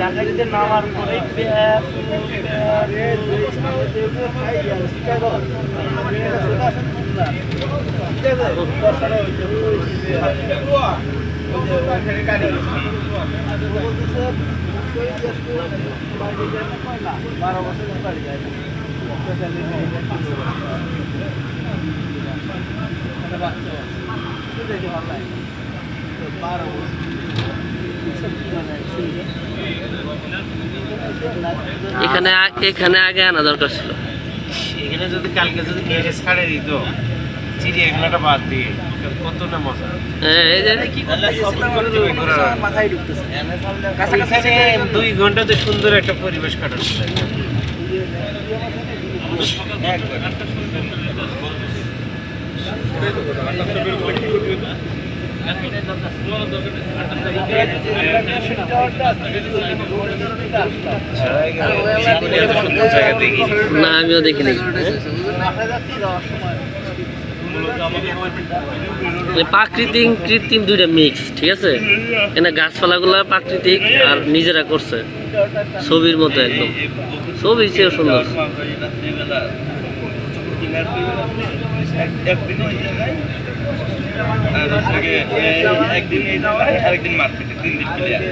ডাকাতিতে নামার পরে এখানে এখানে আগে আনা দরকার ছিল। এখানে যদি কালকে যদি কেটে ছাড়ে দিত চিড়িয়াখানাটা বাদ দিয়ে কত না মজা। হ্যাঁ, এই যে মাথায় ঢুকতেছে কাছাকাছি 2 ঘন্টাতে সুন্দর একটা পরিবেশ কাটাচ্ছে। না, আমিও দেখিনি। প্রাকৃতিক কৃত্রিম দুইটা মিক্স, ঠিক আছে। এখানে গাছপালাগুলো প্রাকৃতিক আর নিজেরা করছে ছবির মতো, একদম ছবি চেয়েও সুন্দর। একদিন এই জায়গায় আরেকদিন মার্কেটে 3 দিন ক্লিয়ার।